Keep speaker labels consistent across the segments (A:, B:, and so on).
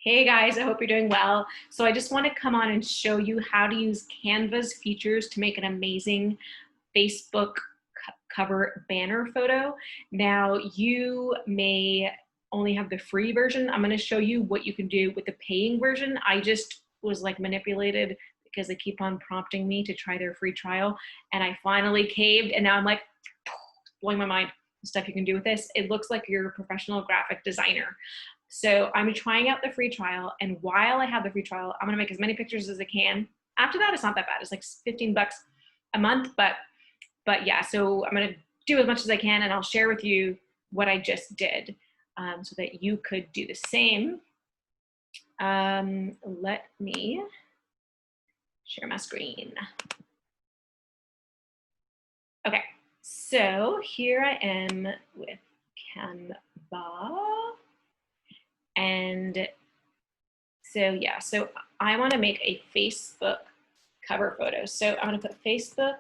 A: Hey guys, I hope you're doing well. So I just want to come on and show you how to use Canva's features to make an amazing Facebook cover banner photo. Now you may only have the free version. I'm going to show you what you can do with the paying version. I just was like manipulated because they keep on prompting me to try their free trial, and I finally caved, and now I'm like blowing my mind the stuff you can do with this. It looks like you're a professional graphic designer. So I'm trying out the free trial, and while I have the free trial, I'm gonna make as many pictures as I can. After that, it's not that bad. It's like 15 bucks a month, but yeah, so I'm gonna do as much as I can, and I'll share with you what I just did so that you could do the same. Let me share my screen. Okay, so here I am with Canva. And so yeah, so I want to make a Facebook cover photo. So I'm going to put Facebook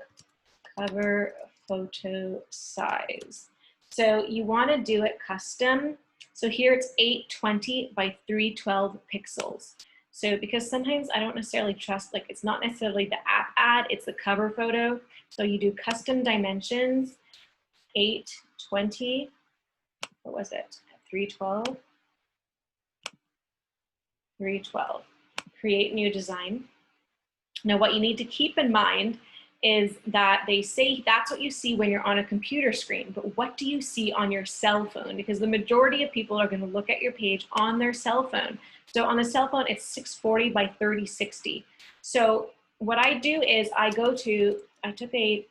A: cover photo size. So you want to do it custom. So here it's 820 by 312 pixels. So because sometimes I don't necessarily trust, like it's not necessarily the app ad, it's the cover photo. So you do custom dimensions, 820, what was it, 312? 312. Create new design. Now what you need to keep in mind is that they say that's what you see when you're on a computer screen, but what do you see on your cell phone? Because the majority of people are going to look at your page on their cell phone. So on the cell phone, it's 640 by 3060. So what I do is I took a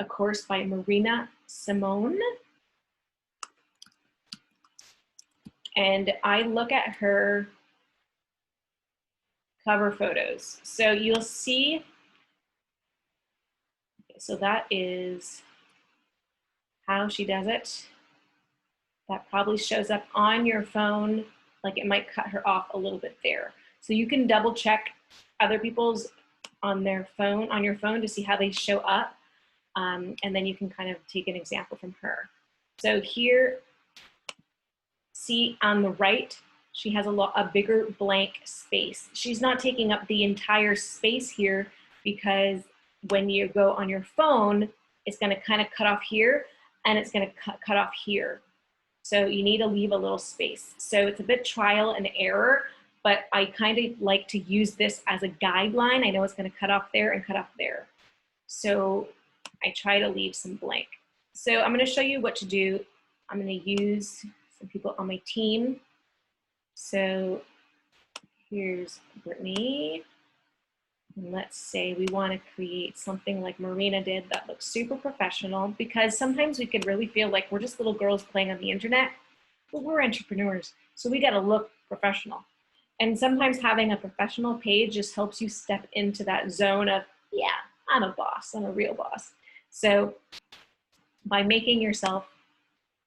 A: course by Marina Simone, and I look at her cover photos. So you'll see, so that is how she does it. That probably shows up on your phone, like it might cut her off a little bit there. So you can double check other people's on their phone, on your phone, to see how they show up. And then you can kind of take an example from her. So here, see on the right, she has a bigger blank space. She's not taking up the entire space here because when you go on your phone, it's going to kind of cut off here and it's going to cut off here. So you need to leave a little space. So it's a bit trial and error, but I kind of like to use this as a guideline. I know it's going to cut off there and cut off there. So I try to leave some blank. So I'm going to show you what to do. I'm going to use some people on my team. So here's Brittany. And let's say we want to create something like Marina did that looks super professional, because sometimes we could really feel like we're just little girls playing on the internet, but we're entrepreneurs. So we got to look professional. And sometimes having a professional page just helps you step into that zone of, yeah, I'm a boss, I'm a real boss. So by making yourself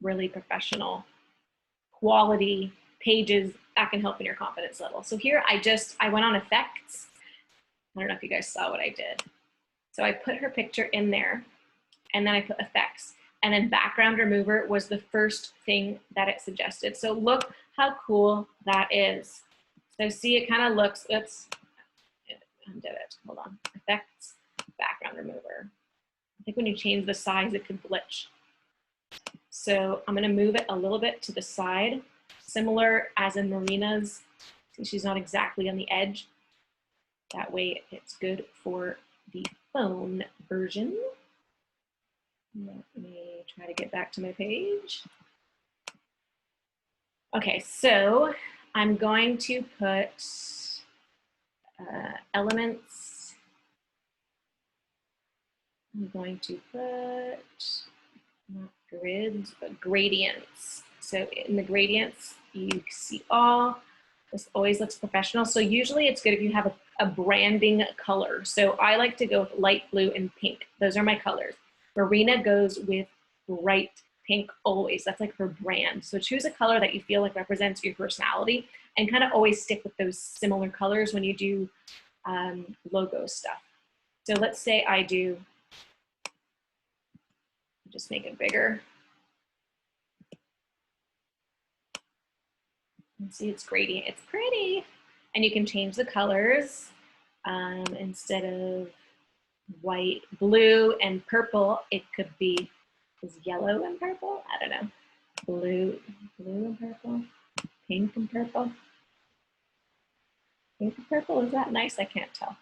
A: really professional, quality pages, that can help in your confidence level. So here I went on effects. I don't know if you guys saw what I did. So I put her picture in there, and then I put effects, and then background remover was the first thing that it suggested. So look how cool that is. So see, it kind of looks, oops, undid it, hold on. Effects, background remover. I think when you change the size, it could glitch. So I'm gonna move it a little bit to the side, similar as in Marina's. See, she's not exactly on the edge. That way it's good for the phone version. Let me try to get back to my page. Okay, so I'm going to put elements. I'm going to put, not grids, but gradients. So in the gradients, you see all. This always looks professional. So usually it's good if you have a branding color. So I like to go with light blue and pink. Those are my colors. Marina goes with bright pink always. That's like her brand. So choose a color that you feel like represents your personality, and kind of always stick with those similar colors when you do logo stuff. So let's say I do, just make it bigger. And see, it's gradient. It's pretty. And you can change the colors. Instead of white, blue, and purple, it could be is yellow and purple. I don't know. Blue and purple, pink and purple. Pink and purple, is that nice? I can't tell.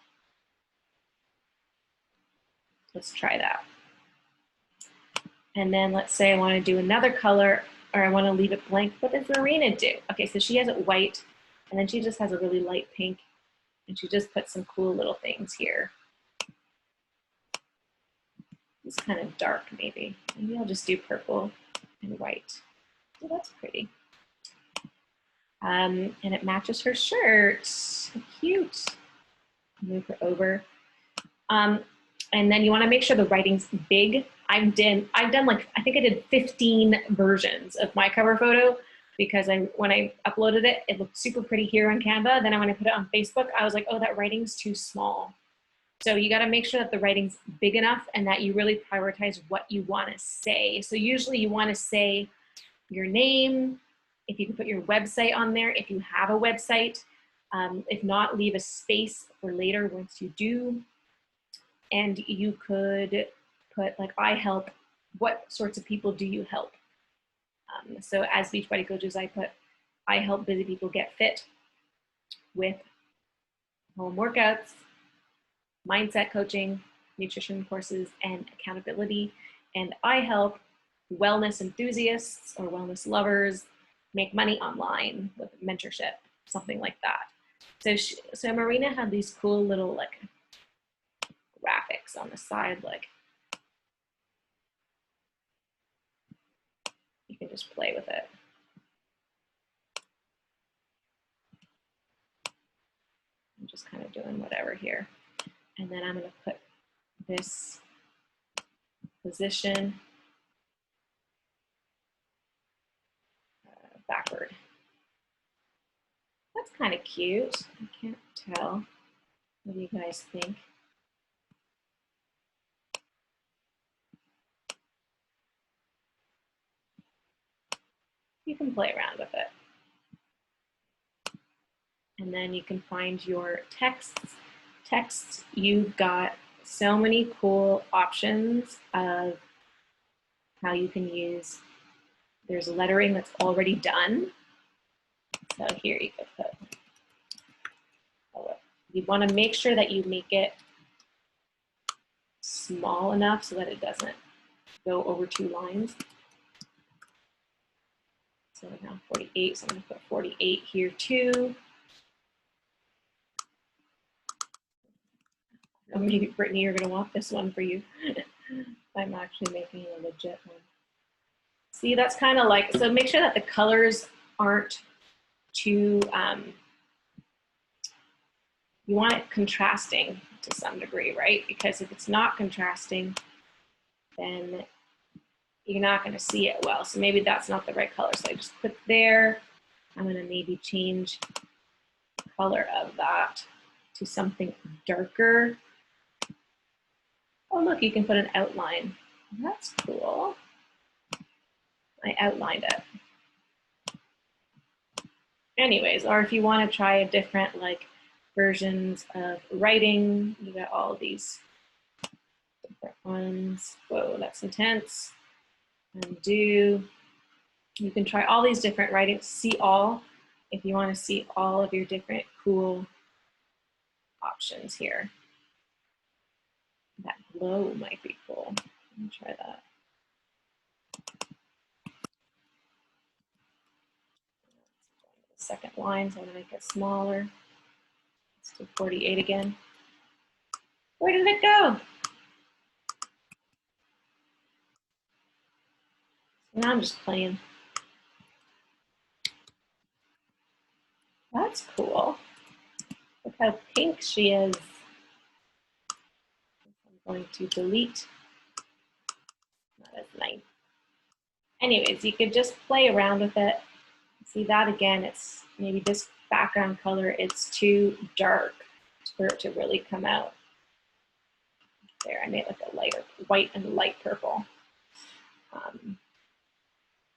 A: Let's try that. And then let's say I want to do another color, or I want to leave it blank. What does Marina do? Okay, so she has it white, and then she just has a really light pink, and she just put some cool little things here. It's kind of dark, maybe. Maybe I'll just do purple and white. Oh, that's pretty. And it matches her shirt. So cute. Move her over. And then you want to make sure the writing's big. I've done like, I think I did 15 versions of my cover photo because when I uploaded it, it looked super pretty here on Canva. Then when I put it on Facebook, I was like, oh, that writing's too small. So you got to make sure that the writing's big enough and that you really prioritize what you want to say. So usually you want to say your name, if you can put your website on there, if you have a website. If not, leave a space for later once you do. And you could put like, I help, what sorts of people do you help? So as Beachbody coaches, I put, I help busy people get fit with home workouts, mindset coaching, nutrition courses, and accountability. And I help wellness enthusiasts or wellness lovers make money online with mentorship, something like that. So Marina had these cool little like graphics on the side, like you can just play with it. I'm just kind of doing whatever here. And then I'm going to put this position backward. That's kind of cute. I can't tell. What do you guys think? You can play around with it. And then you can find your texts. Texts, you've got so many cool options of how you can use, there's lettering that's already done. So here you could put, you want to make sure that you make it small enough so that it doesn't go over 2 lines. So now 48, so I'm going to put 48 here too. Or maybe Brittany, you're going to want this one for you. I'm actually making a legit one. See, that's kind of like, so make sure that the colors aren't too, you want it contrasting to some degree, right? Because if it's not contrasting, then you're not going to see it well. So maybe that's not the right color. So I just put there. I'm going to maybe change the color of that to something darker. Oh, look, you can put an outline. That's cool. I outlined it. Anyways, or if you want to try a different like versions of writing, you got all these different ones. Whoa, that's intense. Undo. You can try all these different writings. See all, if you want to see all of your different cool options here. That glow might be cool. Let me try that. Second line, so I'm going to make it smaller. Let's do 48 again. Where did it go? So now I'm just playing. That's cool. Look how pink she is. I'm going to delete. Not as nice. Anyways, you could just play around with it. See that again, it's maybe this background color, it's too dark for it to really come out. There, I made like a lighter white and light purple.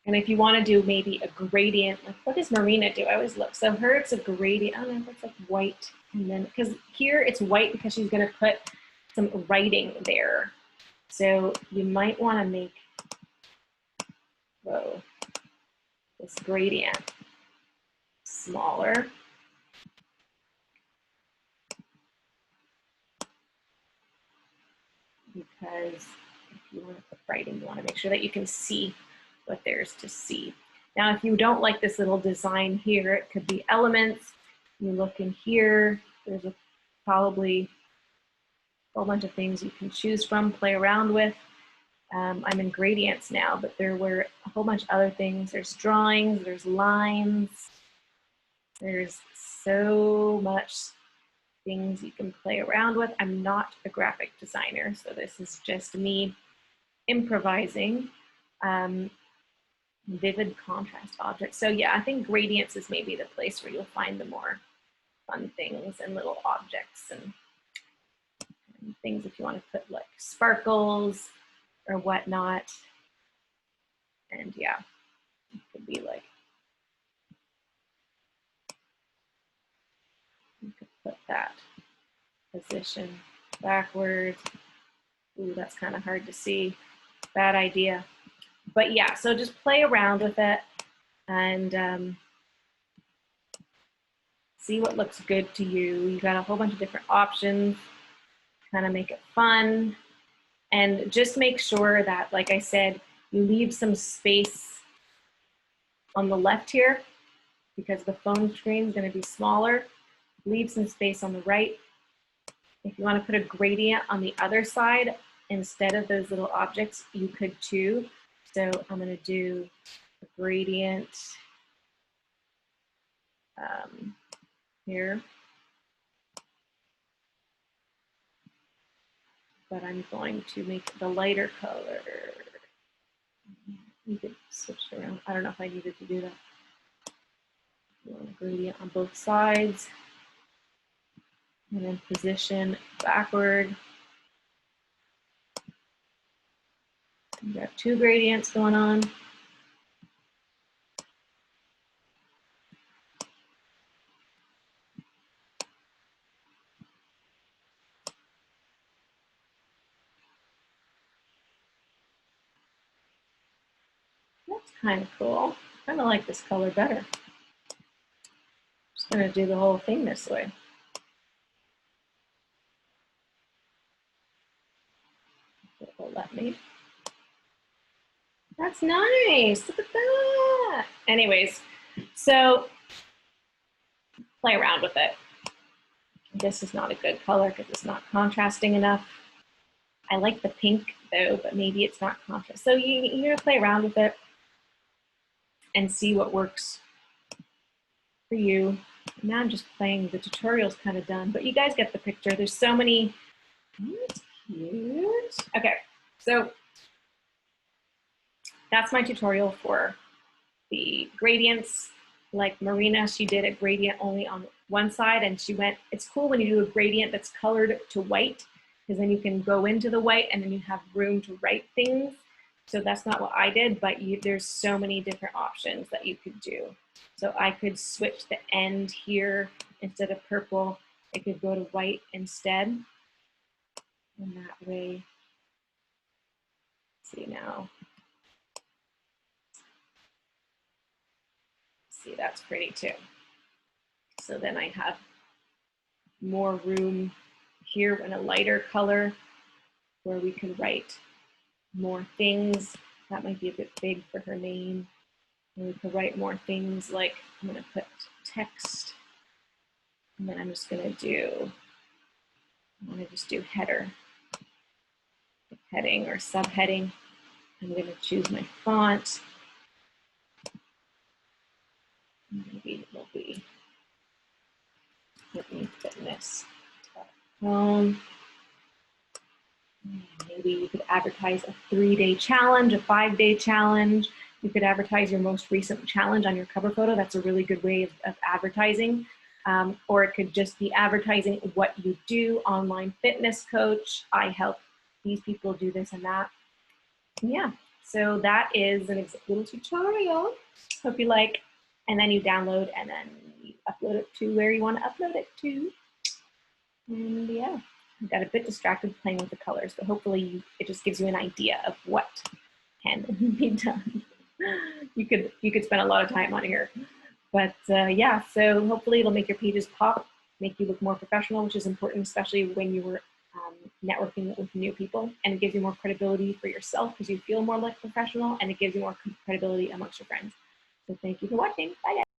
A: And if you want to do maybe a gradient, like what does Marina do? I always look. So her, it's a gradient. I don't know, it's like white. And then, because here it's white because she's going to put some writing there. So you might want to make, whoa, this gradient smaller. Because if you want to put writing, you want to make sure that you can see what there's to see. Now, if you don't like this little design here, it could be elements. You look in here, there's probably a whole bunch of things you can choose from, play around with. I'm in gradients now, but there were a whole bunch of other things. There's drawings, there's lines. There's so much things you can play around with. I'm not a graphic designer, so this is just me improvising. Vivid contrast objects. So yeah, I think gradients is maybe the place where you'll find the more fun things and little objects and things if you want to put like sparkles or whatnot. And yeah, it could be like, you could put that position backwards. Ooh, that's kind of hard to see. Bad idea. But yeah, so just play around with it and see what looks good to you. You got a whole bunch of different options, kind of make it fun. And just make sure that, like I said, you leave some space on the left here because the phone screen is going to be smaller. Leave some space on the right. If you want to put a gradient on the other side instead of those little objects, you could too. So I'm going to do a gradient here. But I'm going to make the lighter color. You could switch it around. I don't know if I needed to do that. You want a gradient on both sides. And then position backward. You got two gradients going on. That's kind of cool. I kind of like this color better. Just gonna do the whole thing this way. It will let me. That's nice. Look at that. Anyways, so play around with it. This is not a good color because it's not contrasting enough. I like the pink though, but maybe it's not contrast. So you're gonna play around with it and see what works for you. Now I'm just playing, the tutorial's kind of done, but you guys get the picture. There's so many, that's cute. Okay, so that's my tutorial for the gradients. Like Marina, she did a gradient only on one side and she went, it's cool when you do a gradient that's colored to white because then you can go into the white and then you have room to write things. So that's not what I did, but there's so many different options that you could do. So I could switch the end here instead of purple. I could go to white instead. And that way, see now. See, that's pretty too. So then I have more room here in a lighter color where we can write more things. That might be a bit big for her name. And we could write more things like, I'm gonna put text, and then I'm just gonna do, I'm gonna just do header, heading or subheading. I'm gonna choose my font. Maybe it will be Whitney Fitness. Maybe you could advertise a 3-day challenge, a 5-day challenge. You could advertise your most recent challenge on your cover photo. That's a really good way of advertising. Or it could just be advertising what you do, online fitness coach. I help these people do this and that. And yeah, So that is a little tutorial. Hope you like. And then you download and then you upload it to where you want to upload it to. And yeah, I got a bit distracted playing with the colors, but hopefully it just gives you an idea of what can be done. You could spend a lot of time on here. But yeah, so hopefully it'll make your pages pop, make you look more professional, which is important, especially when you were networking with new people. And it gives you more credibility for yourself because you feel more like a professional, and it gives you more credibility amongst your friends. So thank you for watching. Bye, guys.